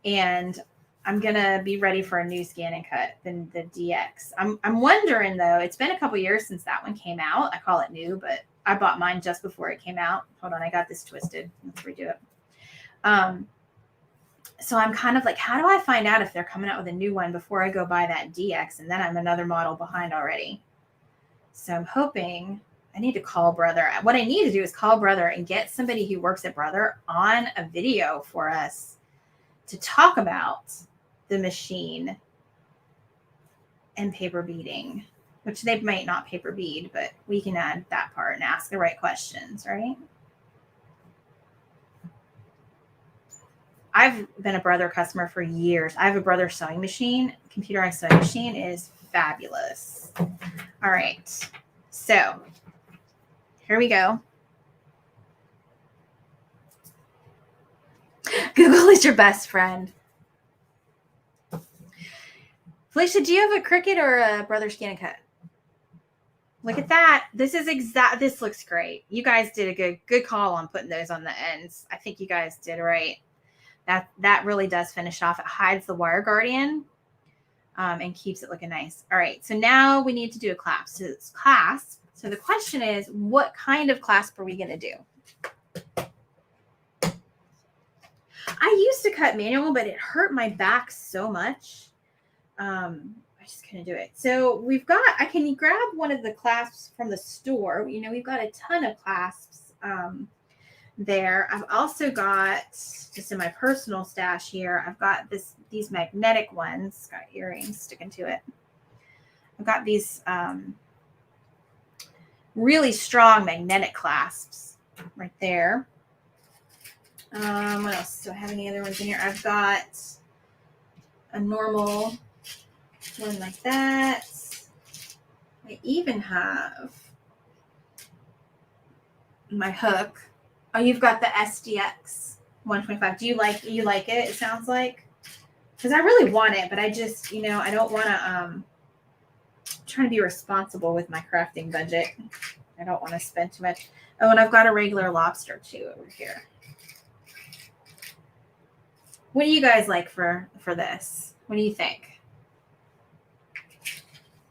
and I'm going to be ready for a new scan and cut than the DX. I'm wondering, though, it's been a couple years since that one came out. I call it new, but I bought mine just before it came out. Hold on, I got this twisted. Let's redo it. So I'm kind of like, how do I find out if they're coming out with a new one before I go buy that DX? And then I'm another model behind already. So I'm hoping I need to call Brother. What I need to do is call Brother and get somebody who works at Brother on a video for us to talk about the machine and paper beading, which they might not paper bead, but we can add that part and ask the right questions, right? I've been a Brother customer for years. I have a Brother sewing machine. Computerized sewing machine is fabulous. All right. So here we go. Google is your best friend. Felicia, do you have a Cricut or a Brother Scan and Cut? Look at that. This looks great. You guys did a good call on putting those on the ends. I think you guys did right. That really does finish off. It hides the wire guardian and keeps it looking nice. All right, so now we need to do a clasp. So it's clasp. So the question is, what kind of clasp are we going to do? I used to cut manual, but it hurt my back so much. I just couldn't do it. So I can grab one of the clasps from the store. You know, we've got a ton of clasps there. I've also got, just in my personal stash here, I've got these magnetic ones. It's got earrings sticking to it. I've got these really strong magnetic clasps right there. What else? Do I have any other ones in here? I've got a normal one like that. I even have my hook. Oh, you've got the SDX 125. Do you like it? It sounds like, because I really want it, but I just, I don't want to. I'm trying to be responsible with my crafting budget. I don't want to spend too much. Oh, and I've got a regular lobster too over here. What do you guys like for this? What do you think?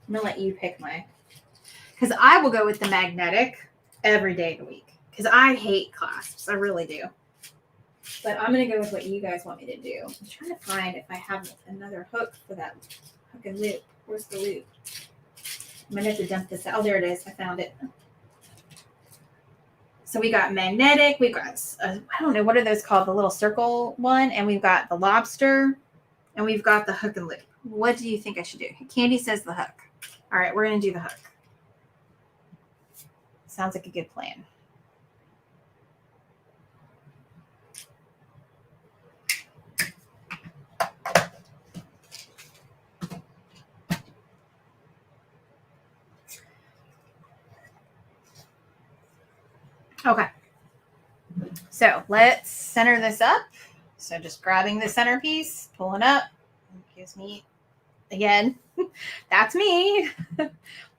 I'm gonna let you pick because I will go with the magnetic every day of the week. Because I hate clasps. I really do. But I'm going to go with what you guys want me to do. I'm trying to find if I have another hook for that hook and loop. Where's the loop? I'm going to have to dump this out. Oh, there it is. I found it. So we got magnetic, we've got, I don't know, what are those called? The little circle one. And we've got the lobster and we've got the hook and loop. What do you think I should do? Candy says the hook. All right, we're going to do the hook. Sounds like a good plan. Okay. So let's center this up. So just grabbing the centerpiece, pulling up, gives me, again, that's me.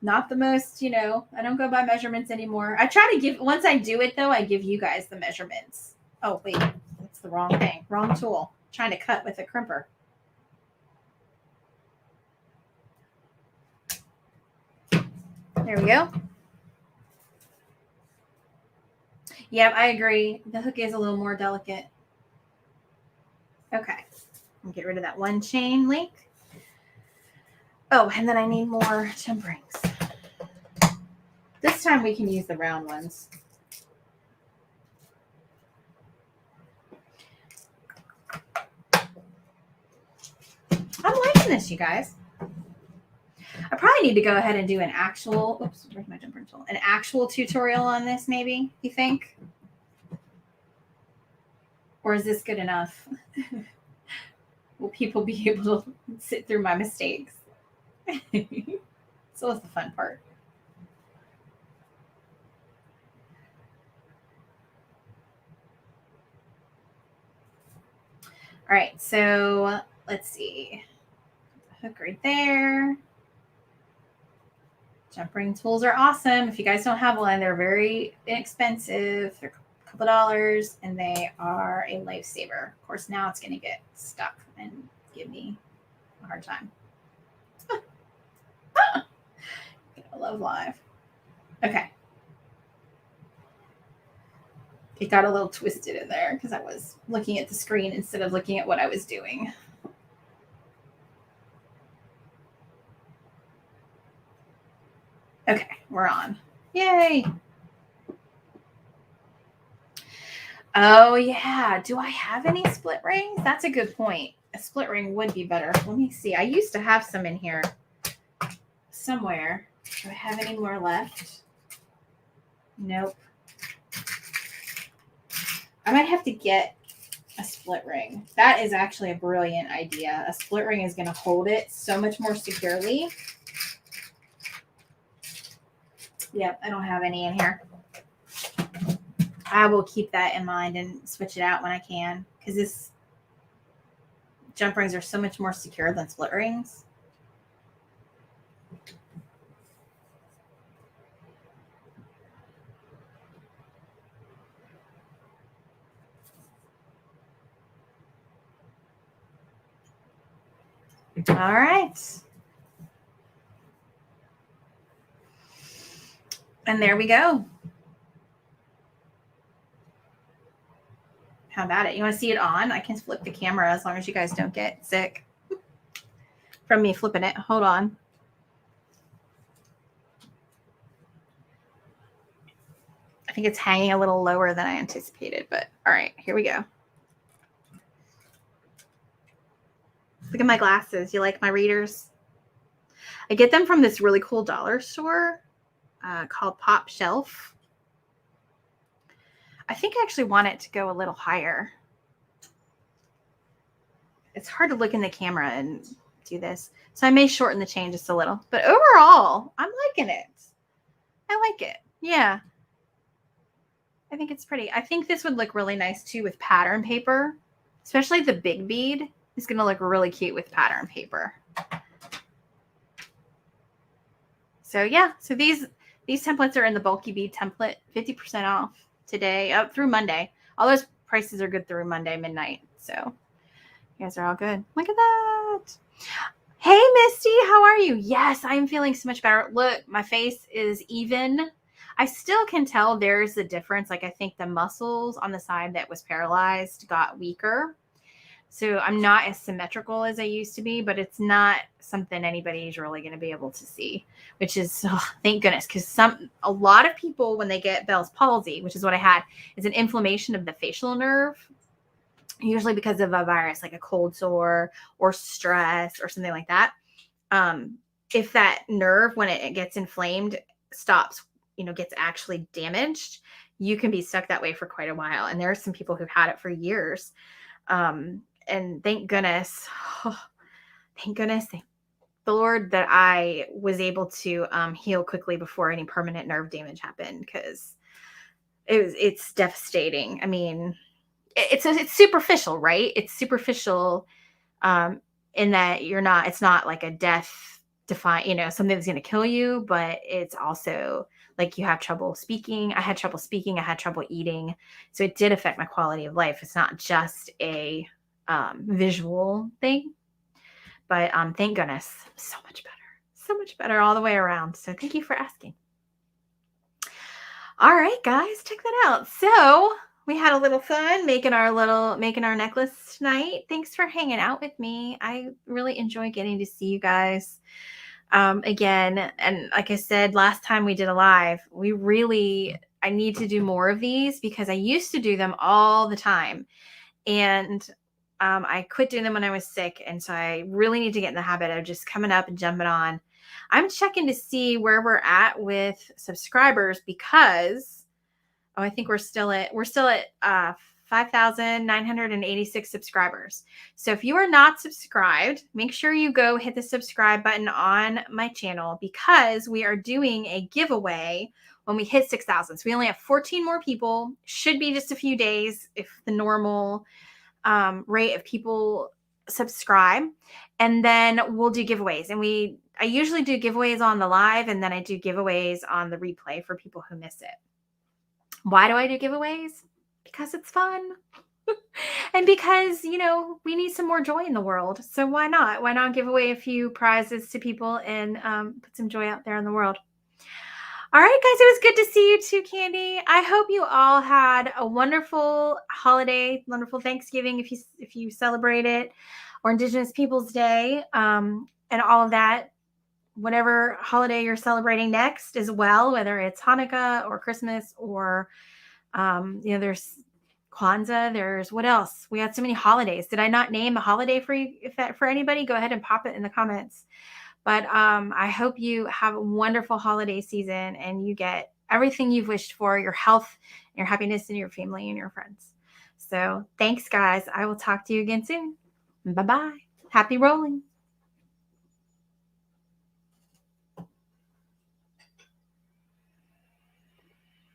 Not the most, I don't go by measurements anymore. I try to give, once I do it though, I give you guys the measurements. Oh, wait, that's the wrong thing. Wrong tool. I'm trying to cut with a crimper. There we go. Yep, I agree. The hook is a little more delicate. Okay. I'll get rid of that one chain link. Oh, and then I need more jump rings. This time we can use the round ones. I'm liking this, you guys. I probably need to go ahead and do an actual, oops, where's my jump ring tool? An actual tutorial on this, maybe, you think? Or is this good enough? Will people be able to sit through my mistakes? So that's the fun part. All right, so let's see. Hook right there. Jump ring tools are awesome. If you guys don't have one, they're very inexpensive. They're a couple dollars and they are a lifesaver. Of course, now it's going to get stuck and give me a hard time. I love live. Okay. It got a little twisted in there because I was looking at the screen instead of looking at what I was doing. Okay, we're on. Yay. Oh, yeah. Do I have any split rings? That's a good point. A split ring would be better. Let me see. I used to have some in here somewhere. Do I have any more left? Nope. I might have to get a split ring. That is actually a brilliant idea. A split ring is going to hold it so much more securely. Yep, I don't have any in here. I will keep that in mind and switch it out when I can because this jump rings are so much more secure than split rings. All right. And there we go. How about it? You want to see it on? I can flip the camera as long as you guys don't get sick from me flipping it. Hold on. I think it's hanging a little lower than I anticipated, but all right, here we go. Look at my glasses. You like my readers? I get them from this really cool dollar store called Pop Shelf. I think I actually want it to go a little higher. It's hard to look in the camera and do this. So I may shorten the chain just a little. But overall, I'm liking it. I like it. Yeah. I think it's pretty. I think this would look really nice too with pattern paper. Especially the big bead is going to look really cute with pattern paper. So yeah. So these templates are in the bulky bead template. 50% off today up through Monday. All those prices are good through Monday midnight. So you guys are all good. Look at that. Hey, Misty, how are you? Yes, I'm feeling so much better. Look, my face is even. I still can tell there's a difference. Like I think the muscles on the side that was paralyzed got weaker. So I'm not as symmetrical as I used to be, but it's not something anybody's really going to be able to see, which is, thank goodness. Because a lot of people, when they get Bell's palsy, which is what I had, is an inflammation of the facial nerve, usually because of a virus, like a cold sore or stress or something like that. If that nerve, when it gets inflamed, stops, gets actually damaged, you can be stuck that way for quite a while. And there are some people who've had it for years. And thank goodness, thank the Lord that I was able to heal quickly before any permanent nerve damage happened, because it's devastating. I mean, it's superficial, right? It's superficial in that it's not like a death something that's going to kill you, but it's also like you have trouble speaking. I had trouble speaking. I had trouble eating. So it did affect my quality of life. It's not just a visual thing, but thank goodness, so much better all the way around. So thank you for asking. All right, guys, check that out. So we had a little fun making our necklace tonight. Thanks for hanging out with me. I really enjoy getting to see you guys again. And like I said, last time we did a live, I need to do more of these because I used to do them all the time. And I quit doing them when I was sick. And so I really need to get in the habit of just coming up and jumping on. I'm checking to see where we're at with subscribers because, I think we're still at 5,986 subscribers. So if you are not subscribed, make sure you go hit the subscribe button on my channel because we are doing a giveaway when we hit 6,000. So we only have 14 more people. Should be just a few days if the normal rate of people subscribe, and then we'll do giveaways. And I usually do giveaways on the live, and then I do giveaways on the replay for people who miss it. Why do I do giveaways? Because it's fun. And because, we need some more joy in the world. So why not? Why not give away a few prizes to people and put some joy out there in the world? All right, guys, it was good to see you too, Candy. I hope you all had a wonderful holiday, wonderful Thanksgiving if you celebrate it, or Indigenous Peoples Day, and all of that. Whatever holiday you're celebrating next as well, whether it's Hanukkah or Christmas or, there's Kwanzaa, there's what else? We had so many holidays. Did I not name a holiday for you? For anybody, go ahead and pop it in the comments. But I hope you have a wonderful holiday season and you get everything you've wished for, your health, your happiness, and your family and your friends. So thanks, guys. I will talk to you again soon. Bye-bye. Happy rolling.